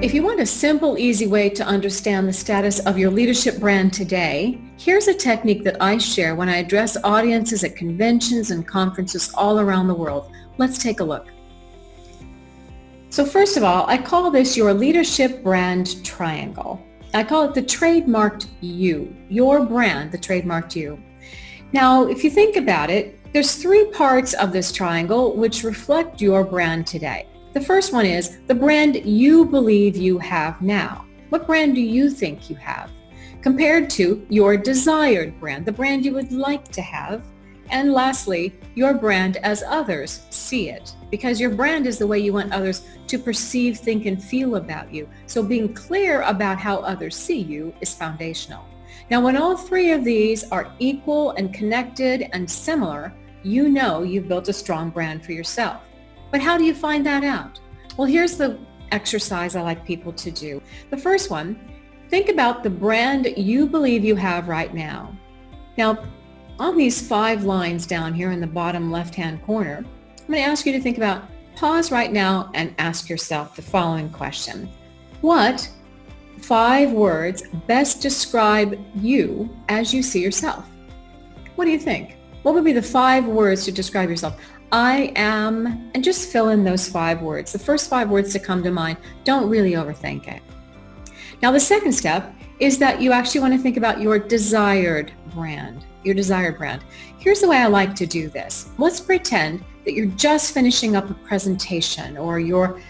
If you want a simple, easy way to understand the status of your leadership brand today, here's a technique that I share when I address audiences at conventions and conferences all around the world. Let's take a look. So first of all, I call this your leadership brand triangle. I call it the trademarked you, your brand, the trademarked you. Now, if you think about it, there's three parts of this triangle which reflect your brand today. The first one is the brand you believe you have now. What brand do you think you have? Compared to your desired brand, the brand you would like to have. And lastly, your brand as others see it, because your brand is the way you want others to perceive, think, and feel about you. So being clear about how others see you is foundational. Now, when all three of these are equal and connected and similar, you know you've built a strong brand for yourself. But how do you find that out? Well, here's the exercise I like people to do. The first one, think about the brand you believe you have right now. Now, on these 5 lines down here in the bottom left-hand corner, I'm going to ask you to think about, pause right now and ask yourself the following question. What 5 words best describe you as you see yourself? What do you think? What would be the 5 words to describe yourself? I am, and just fill in those 5 words. The first 5 words to come to mind, don't really overthink it. Now, the second step is that you actually want to think about your desired brand, Here's the way I like to do this. Let's pretend that you're just finishing up a presentation, or you're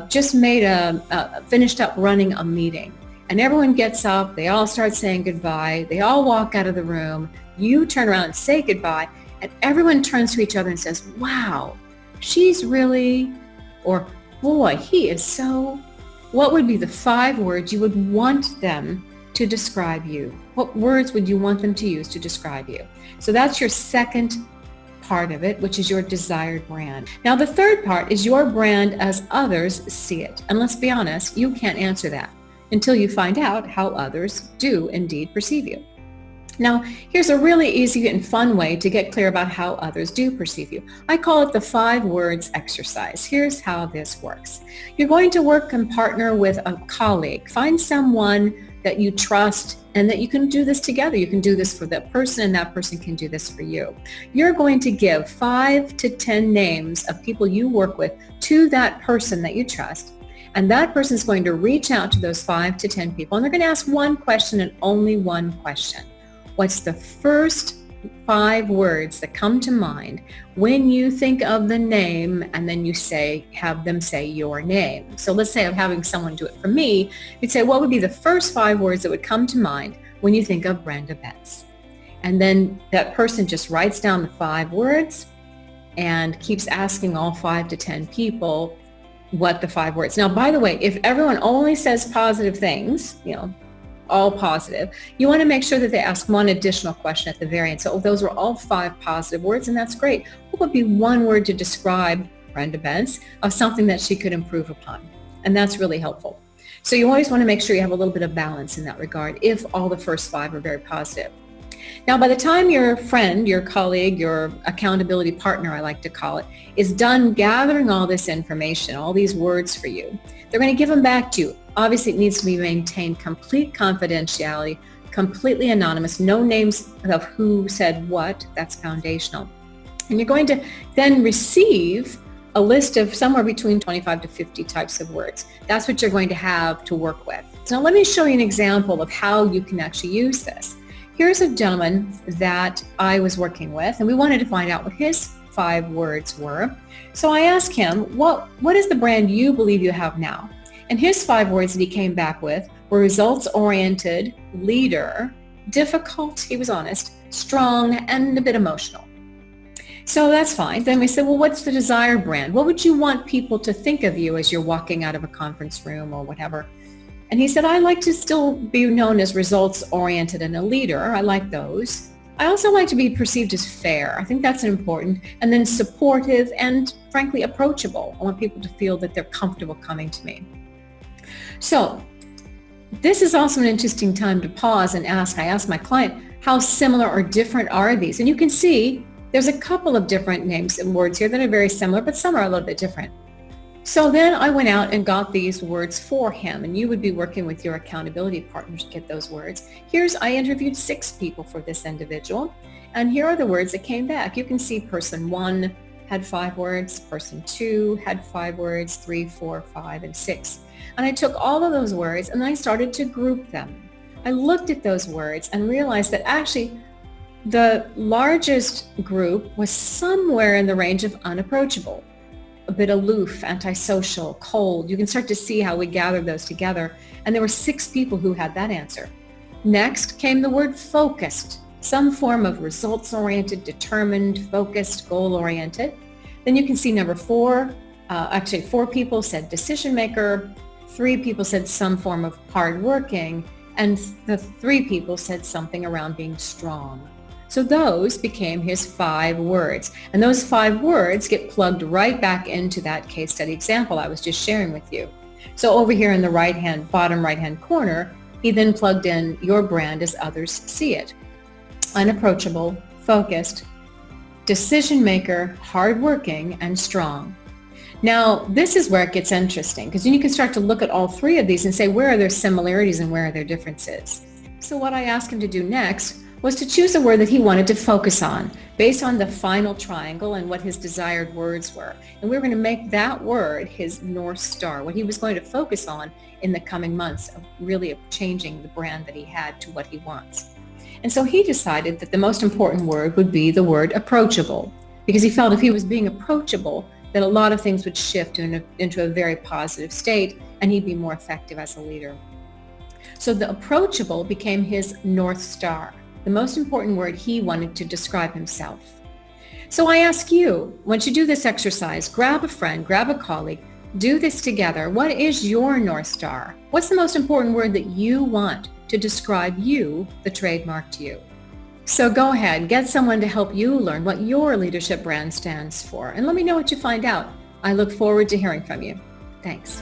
just finished up running a meeting, and everyone gets up, they all start saying goodbye, they all walk out of the room, you turn around and say goodbye, and everyone turns to each other and says, wow, she's really, or boy, he is so. What would be the 5 words you would want them to describe you? What words would you want them to use to describe you? So that's your second part of it, which is your desired brand. Now, the third part is your brand as others see it. And let's be honest, you can't answer that until you find out how others do indeed perceive you. Now, here's a really easy and fun way to get clear about how others do perceive you. I call it the 5 words exercise. Here's how this works. You're going to work and partner with a colleague. Find someone that you trust and that you can do this together. You can do this for that person, and that person can do this for you. You're going to give 5 to 10 names of people you work with to that person that you trust. And that person is going to reach out to those 5 to 10 people, and they're going to ask one question and only one question. What's the first 5 words that come to mind when you think of the name, and then you have them say your name? So let's say I'm having someone do it for me. You'd say, what would be the first 5 words that would come to mind when you think of Brenda Bence? And then that person just writes down the 5 words and keeps asking all 5 to 10 people what the 5 words. Now, by the way, if everyone only says positive things, all positive, you want to make sure that they ask one additional question at the very end. So those are all 5 positive words, and that's great. What would be one word to describe Brenda Bence of something that she could improve upon? And that's really helpful. So you always want to make sure you have a little bit of balance in that regard if all the first 5 are very positive. Now, by the time your friend, your colleague, your accountability partner, I like to call it, is done gathering all this information, all these words for you, they're going to give them back to you. Obviously, it needs to be maintained complete confidentiality, completely anonymous, no names of who said what. That's foundational. And you're going to then receive a list of somewhere between 25 to 50 types of words. That's what you're going to have to work with. So let me show you an example of how you can actually use this. Here's a gentleman that I was working with, and we wanted to find out what his 5 words were. So I asked him, what is the brand you believe you have now? And his 5 words that he came back with were results-oriented, leader, difficult, he was honest, strong, and a bit emotional. So that's fine. Then we said, well, what's the desired brand? What would you want people to think of you as you're walking out of a conference room or whatever? And he said, I like to still be known as results-oriented and a leader. I like those. I also like to be perceived as fair. I think that's important. And then supportive and, frankly, approachable. I want people to feel that they're comfortable coming to me. So this is also an interesting time to pause and ask. I asked my client, how similar or different are these? And you can see there's a couple of different names and words here that are very similar, but some are a little bit different. So then I went out and got these words for him, and you would be working with your accountability partners to get those words. I interviewed 6 people for this individual, and here are the words that came back. You can see person 1 had 5 words, person 2 had 5 words, 3, 4, 5, and 6. And I took all of those words and I started to group them. I looked at those words and realized that actually the largest group was somewhere in the range of unapproachable, a bit aloof, antisocial, cold. You can start to see how we gathered those together. And there were 6 people who had that answer. Next came the word focused, some form of results-oriented, determined, focused, goal-oriented. Then you can see number 4, 4 people said decision maker, 3 people said some form of hardworking, and the 3 people said something around being strong. So those became his 5 words. And those 5 words get plugged right back into that case study example I was just sharing with you. So over here in the bottom right-hand corner, he then plugged in your brand as others see it. Unapproachable, focused, decision maker, hardworking, and strong. Now, this is where it gets interesting, because then you can start to look at all 3 of these and say, where are there similarities and where are there differences? So what I asked him to do next was to choose a word that he wanted to focus on based on the final triangle and what his desired words were. And we were going to make that word his North Star, what he was going to focus on in the coming months of really changing the brand that he had to what he wants. And so he decided that the most important word would be the word approachable, because he felt if he was being approachable, that a lot of things would shift into a very positive state and he'd be more effective as a leader. So the approachable became his North Star, the most important word he wanted to describe himself. So I ask you, once you do this exercise, grab a friend, grab a colleague, do this together. What is your North Star? What's the most important word that you want to describe you, the trademarked you? So go ahead, get someone to help you learn what your leadership brand stands for, and let me know what you find out. I look forward to hearing from you. Thanks.